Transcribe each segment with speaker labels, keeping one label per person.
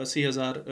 Speaker 1: 80,000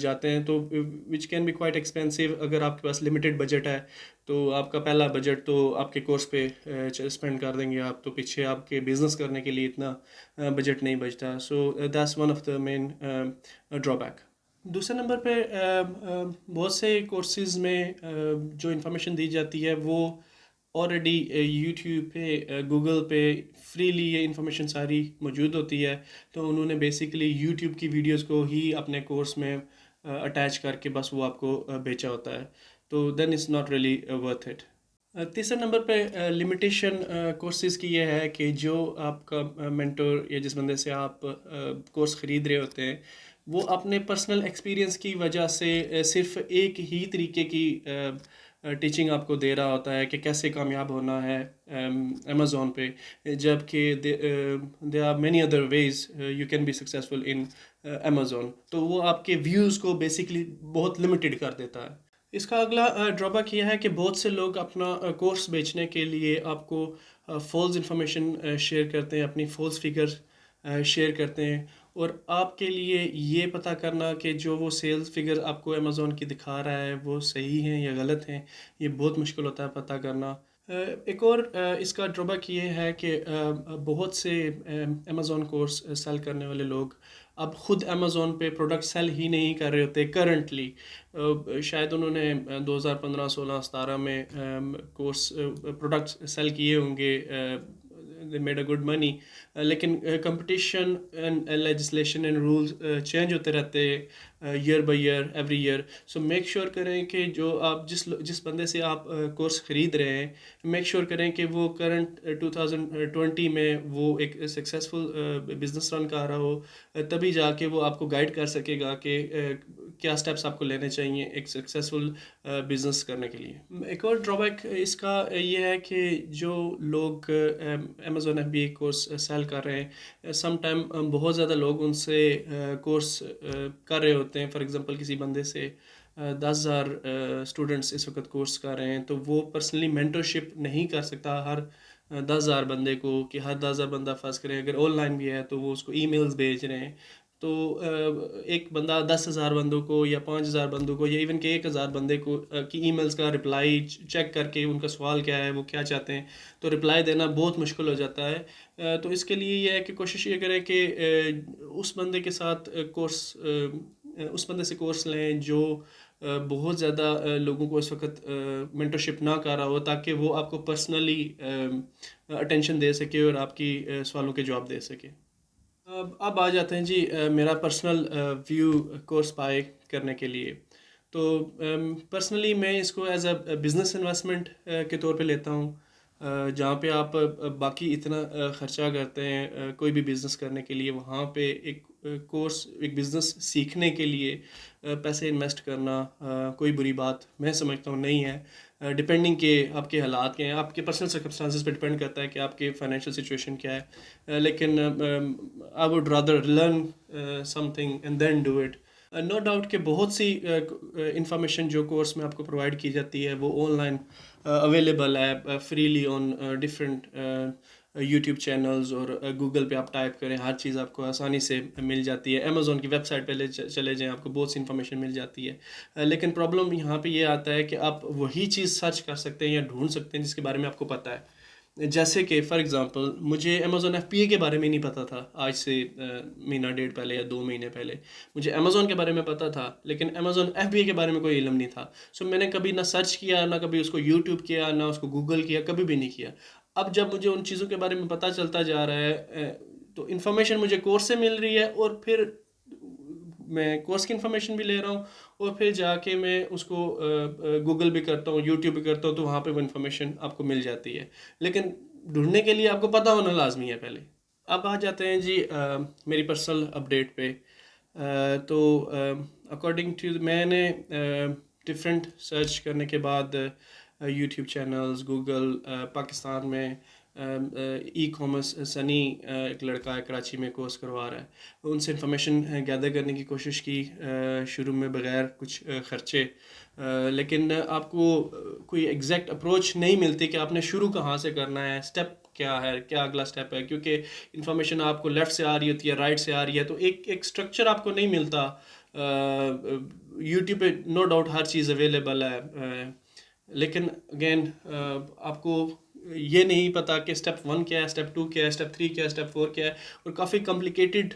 Speaker 1: جاتے ہیں تو which can be quite expensive. اگر آپ کے پاس لمیٹڈ بجٹ ہے تو آپ کا پہلا بجٹ تو آپ کے کورس پہ اسپینڈ کر دیں گے آپ, تو پیچھے آپ کے بزنس کرنے کے لیے اتنا بجٹ نہیں بچتا. So that's one of the main drawback. دوسرے نمبر پہ بہت سے کورسز میں جو انفارمیشن دی جاتی ہے وہ آلریڈی یوٹیوب پہ گوگل پہ فریلی یہ انفارمیشن ساری موجود ہوتی ہے, تو انہوں نے بیسیکلی یوٹیوب کی ویڈیوز کو ہی اپنے کورس میں اٹیچ کر کے بس وہ آپ کو بیچا ہوتا ہے, تو then it's not really worth it. تیسرے نمبر پہ لمیٹیشن کورسز کی یہ ہے کہ جو آپ کا مینٹور یا جس بندے سے آپ کورس خرید رہے ہوتے ہیں وہ اپنے پرسنل ایکسپیرینس کی وجہ سے صرف ایک ہی طریقے کی ٹیچنگ آپ کو دے رہا ہوتا ہے کہ کیسے کامیاب ہونا ہے امیزون پہ, جب کہ they are many other ways you can be successful in Amazon. تو وہ آپ کے ویوز کو بیسکلی بہت لمیٹڈ کر دیتا ہے. اس کا اگلا ڈرا بیک یہ ہے کہ بہت سے لوگ اپنا کورس بیچنے کے لیے آپ کو فالس انفارمیشن شیئر کرتے ہیں, اپنی فالس فگر شیئر کرتے ہیں, اور آپ کے لیے یہ پتہ کرنا کہ جو وہ سیلز فگر آپ کو امیزون کی دکھا رہا ہے وہ صحیح ہیں یا غلط ہیں, یہ بہت مشکل ہوتا ہے پتہ کرنا. ایک اور اس کا ڈرا بیک یہ ہے کہ بہت سے امیزون کورس سیل کرنے والے لوگ اب خود امیزون پہ پروڈکٹ سیل ہی نہیں کر رہے ہوتے کرنٹلی. شاید انہوں نے 2015 16 17 میں کورس پروڈکٹس سیل کیے ہوں گے, they made a good money, لیکن competition and legislation and rules change ہوتے رہتے year by year every year. So make sure کریں کہ جو آپ جس بندے سے آپ کورس خرید رہے ہیں میک شیور کریں کہ وہ کرنٹ 2020 میں وہ ایک سکسیزفل بزنس رن کر رہا ہو, تبھی جا کے وہ آپ کو گائیڈ کر سکے گا کہ کیا اسٹیپس آپ کو لینے چاہیے ایک سکسیزفل بزنس کرنے کے لیے. ایک اور ڈرا بیک اس کا یہ ہے کہ جو لوگ امیزون FBA کورس سیل کر رہے ہیں سم ٹائم بہت زیادہ لوگ ان سے کورس کر رہے ہوتے ہیں. فار ایگزامپل کسی بندے سے 10,000 اسٹوڈنٹس اس وقت کورس کر رہے ہیں, تو وہ پرسنلی مینٹرشپ نہیں کر سکتا ہر 10,000 بندے کو کہ ہر 10,000 بندہ فرض کریں اگر آن لائن بھی ہے تو وہ اس کو ای میلز بھیج رہے ہیں, تو ایک بندہ 10,000 بندوں کو یا 5,000 بندوں کو یا ایون کہ 1,000 بندے کو کی ای میلز کا رپلائی چیک کر کے ان کا سوال کیا ہے وہ کیا چاہتے ہیں تو رپلائی دینا بہت مشکل ہو جاتا ہے. تو اس کے لیے یہ ہے کہ کوشش یہ کریں کہ اس بندے کے ساتھ اس بندے سے کورس لیں جو بہت زیادہ لوگوں کو اس وقت مینٹرشپ نہ کر رہا ہو, تاکہ وہ آپ کو پرسنلی اٹینشن دے سکے اور آپ کی سوالوں کے جواب دے سکے. اب آ جاتے ہیں جی میرا پرسنل ویو کورس بائی کرنے کے لیے. تو پرسنلی میں اس کو ایز اے بزنس انویسٹمنٹ کے طور پہ لیتا ہوں, جہاں پہ آپ باقی اتنا خرچہ کرتے ہیں کوئی بھی بزنس کرنے کے لیے, وہاں پہ ایک کورس ایک بزنس سیکھنے کے لیے پیسے انویسٹ کرنا کوئی بری بات میں سمجھتا ہوں نہیں ہے, ڈپینڈنگ کہ آپ کے حالات کیا ہیں, آپ کے پرسنل سرکمسٹانسز پہ ڈپینڈ کرتا ہے کہ آپ کے فائنینشیل سچویشن کیا ہے. لیکن I would rather learn something and then do it. No doubt کہ بہت سی انفارمیشن جو کورس میں آپ کو پرووائڈ کی جاتی ہے وہ آن لائن اویلیبل ہے freely on different YouTube channels, اور گوگل پہ آپ ٹائپ کریں ہر چیز آپ کو آسانی سے مل جاتی ہے. امیزون کی ویب سائٹ پہ چلے جائیں آپ کو بہت سی انفارمیشن مل جاتی ہے. لیکن پرابلم یہاں پہ یہ آتا ہے کہ آپ وہی چیز سرچ کر سکتے ہیں یا ڈھونڈ سکتے ہیں جس کے بارے میں آپ کو پتہ ہے. جیسے کہ فار ایگزامپل مجھے امیزون FBA کے بارے میں نہیں پتہ تھا آج سے مہینہ ڈیڑھ پہلے یا 2 مہینے پہلے. مجھے امیزون کے بارے میں پتہ تھا لیکن امیزون FBA کے بارے میں کوئی علم نہیں تھا. سو میں نے کبھی نہ سرچ کیا, نہ کبھی اس کو یوٹیوب کیا, نہ اس کو گوگل کیا, کبھی بھی نہیں کیا. اب جب مجھے ان چیزوں کے بارے میں پتہ چلتا جا رہا ہے تو انفارمیشن مجھے کورس سے مل رہی ہے, اور پھر میں کورس کی انفارمیشن بھی لے رہا ہوں, اور پھر جا کے میں اس کو گوگل بھی کرتا ہوں, یوٹیوب بھی کرتا ہوں, تو وہاں پہ وہ انفارمیشن آپ کو مل جاتی ہے. لیکن ڈھونڈنے کے لیے آپ کو پتہ ہونا لازمی ہے پہلے. اب آ جاتے ہیں جی میری پرسنل اپڈیٹ پہ. تو اکارڈنگ ٹو میں نے ڈفرینٹ سرچ کرنے کے بعد یوٹیوب چینلز, گوگل, پاکستان میں ای کامرس سنی ایک لڑکا ہے کراچی میں کورس کروا رہا ہے, ان سے انفارمیشن گیدر کرنے کی کوشش کی شروع میں بغیر کچھ خرچے, لیکن آپ کو کوئی ایگزیکٹ اپروچ نہیں ملتی کہ آپ نے شروع کہاں سے کرنا ہے, اسٹیپ کیا ہے, کیا اگلا اسٹیپ ہے, کیونکہ انفارمیشن آپ کو لیفٹ سے آ رہی ہوتی ہے, رائٹ سے آ رہی ہے, تو ایک اسٹرکچر آپ کو نہیں ملتا یوٹیوب پہ نو ڈاؤٹ ہر چیز اویلیبل ہے، لیکن اگین آپ کو یہ نہیں پتہ کہ اسٹیپ 1 کیا ہے، اسٹیپ 2 کیا ہے، اسٹیپ 3 کیا ہے، اسٹیپ 4 کیا ہے، اور کافی کمپلیکیٹڈ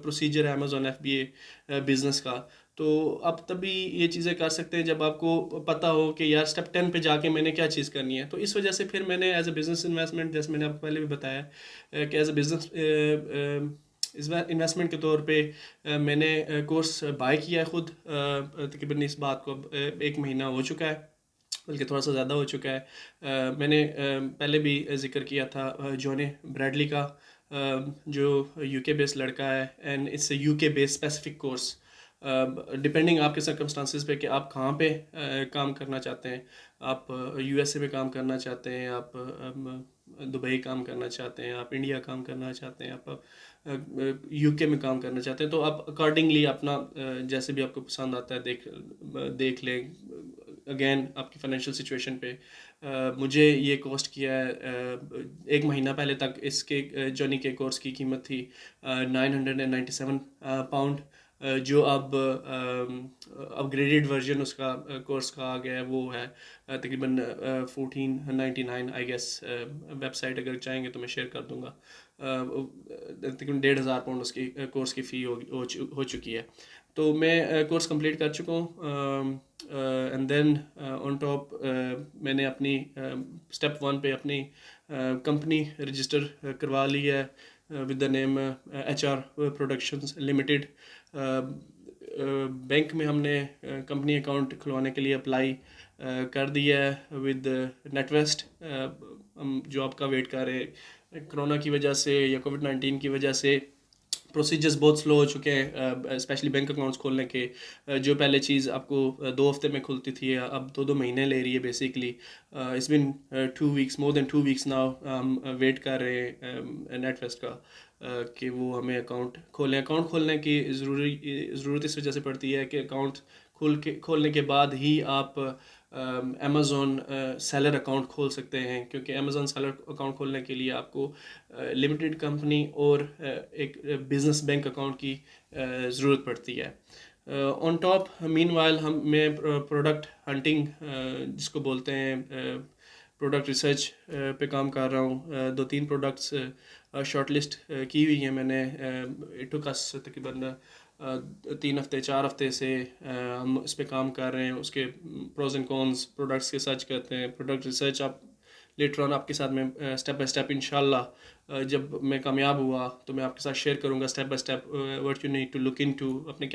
Speaker 1: پروسیجر ہے امیزون FBA بزنس کا. تو آپ تبھی یہ چیزیں کر سکتے ہیں جب آپ کو پتہ ہو کہ یار اسٹیپ 10 پہ جا کے میں نے کیا چیز کرنی ہے. تو اس وجہ سے پھر میں نے ایز اے بزنس انویسٹمنٹ، جیسے میں نے آپ کو پہلے بھی بتایا کہ ایز اے بزنس انویسٹمنٹ کے طور پہ میں نے کورس بائی کیا ہے خود. تقریباً اس بات کو 1 مہینہ ہو چکا ہے، بلکہ تھوڑا سا زیادہ ہو چکا ہے. میں نے پہلے بھی ذکر کیا تھا جون بریڈلی کا، جو UK بیس لڑکا ہے، and it's a UK based specific course. Depending آپ کے سرکمسٹانسز پہ کہ آپ کہاں پہ کام کرنا چاہتے ہیں. آپ USA میں کام کرنا چاہتے ہیں، آپ دبئی کام کرنا چاہتے ہیں، آپ انڈیا کام کرنا چاہتے ہیں، آپ UK میں کام کرنا چاہتے ہیں. تو آپ اکارڈنگلی اپنا جیسے بھی آپ کو پسند آتا ہے دیکھ لیں. اگین آپ کی فائنینشیل سچویشن پہ. مجھے یہ کوسٹ کیا ہے 1 مہینہ پہلے تک اس کے جرنی کے کورس کی قیمت تھی £997، جو اب اپ گریڈیڈ ورژن اس کا کورس کا آ گیا ہے، وہ ہے تقریباً 1499 آئی گیس. ویب سائٹ اگر چاہیں گے تو میں شیئر کر دوں گا. تقریباً £1,500 اس کی کورس کی فی ہو چکی ہے. تو میں کورس کمپلیٹ کر چکا ہوں. اینڈ دین آن ٹاپ میں نے اپنی اسٹیپ 1 پہ اپنی کمپنی رجسٹر کروا لی ہے with the name HR productions limited. Bank میں ہم نے کمپنی اکاؤنٹ کھلوانے کے لیے اپلائی کر دیا ہے ود نیٹ ویسٹ. ہم جاب کا ویٹ کر رہے ہیں. کرونا کی وجہ سے یا COVID-19 کی وجہ سے پروسیجرز بہت سلو ہو چکے ہیں، اسپیشلی بینک اکاؤنٹس کھولنے کے. جو پہلے چیز آپ کو 2 ہفتے میں کھلتی تھی، اب 2 مہینے لے رہی ہے basically. It's been 2 weeks, more than 2 weeks now. ہم ویٹ کر رہے ہیں نیٹ ویسٹ کا کہ وہ ہمیں اکاؤنٹ کھولیں. اکاؤنٹ کھولنے کی ضرورت اس وجہ سے پڑتی ہے کہ اکاؤنٹ کھولنے کے بعد ہی آپ امیزون سیلر اکاؤنٹ کھول سکتے ہیں، کیونکہ امیزون سیلر اکاؤنٹ کھولنے کے لیے آپ کو لمیٹڈ کمپنی اور ایک بزنس بینک اکاؤنٹ کی ضرورت پڑتی ہے. آن ٹاپ مین وائل میں پروڈکٹ ہنٹنگ جس کو بولتے ہیں، پروڈکٹ ریسرچ پہ کام کر رہا ہوں. 2-3 پروڈکٹس شارٹ لسٹ کی ہوئی ہیں میں نے. ٹوکس تقریباً 3 ہفتے 4 ہفتے سے ہم اس پہ کام کر رہے ہیں. اس کے پروز اینڈ کونز پروڈکٹس کے سرچ کرتے ہیں. پروڈکٹ ریسرچ آپ لیٹر آن آپ کے ساتھ میں اسٹیپ بائی اسٹیپ انشاءاللہ جب میں کامیاب ہوا تو میں آپ کے ساتھ شیئر کروں گا step by step what you need to look into. اپنے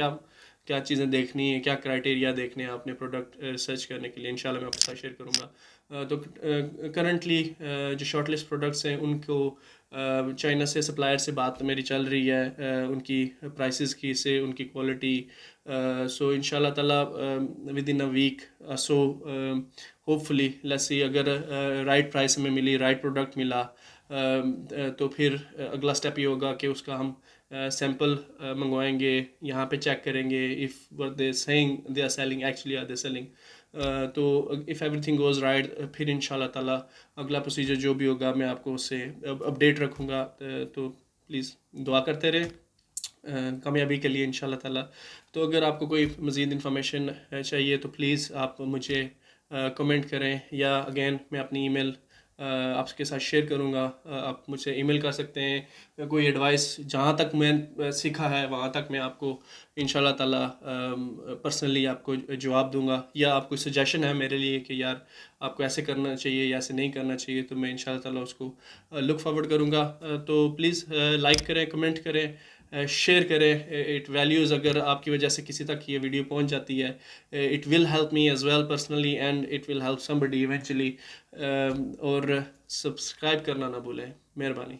Speaker 1: کیا چیزیں دیکھنی ہیں، کیا کرائٹیریا دیکھنے ہیں اپنے پروڈکٹ ریسرچ کرنے کے لیے، انشاءاللہ میں آپ کے ساتھ شیئر کروں گا. تو کرنٹلی جو شارٹ لسٹ پروڈکٹس ہیں ان کو چائنا سے سپلائر سے بات میری چل رہی ہے، ان کی پرائسز کی سے، ان کی کوالٹی. سو ان شاء اللہ تعالیٰ within a week so hopefully let's see اگر رائٹ پرائس ہمیں ملی، رائٹ پروڈکٹ ملا، تو پھر اگلا اسٹیپ یہ ہوگا کہ اس کا ہم سیمپل منگوائیں گے، یہاں پہ چیک کریں گے if they seeing they are selling actually are they selling. تو if everything goes right پھر ان شاء اللہ تعالیٰ اگلا پروسیجر جو بھی ہوگا میں آپ کو اس سے اپڈیٹ رکھوں گا. تو پلیز دعا کرتے رہے کامیابی کے لیے ان شاء اللہ تعالیٰ. تو اگر آپ کو کوئی مزید انفارمیشن چاہیے تو پلیز آپ مجھے کمنٹ کریں، یا اگین میں اپنی ای میل آپ کے ساتھ شیئر کروں گا. آپ مجھ سے ای میل کر سکتے ہیں. کوئی ایڈوائس جہاں تک میں سیکھا ہے وہاں تک میں آپ کو ان شاء اللہ تعالیٰ پرسنلی آپ کو جواب دوں گا. یا آپ کوئی سجیشن ہے میرے لیے کہ یار آپ کو ایسے کرنا چاہیے یا ایسے نہیں کرنا چاہیے، تو میں ان شاء اللہ تعالیٰ اس کو لک فارورڈ کروں گا. تو پلیز لائک کریں، کمنٹ کریں، شیئر کریں. اٹ ویلیوز اگر آپ کی وجہ سے کسی تک یہ ویڈیو پہنچ جاتی ہے، it will help me as well personally and it will help somebody eventually. اور سبسکرائب کرنا نہ بھولیں. مہربانی.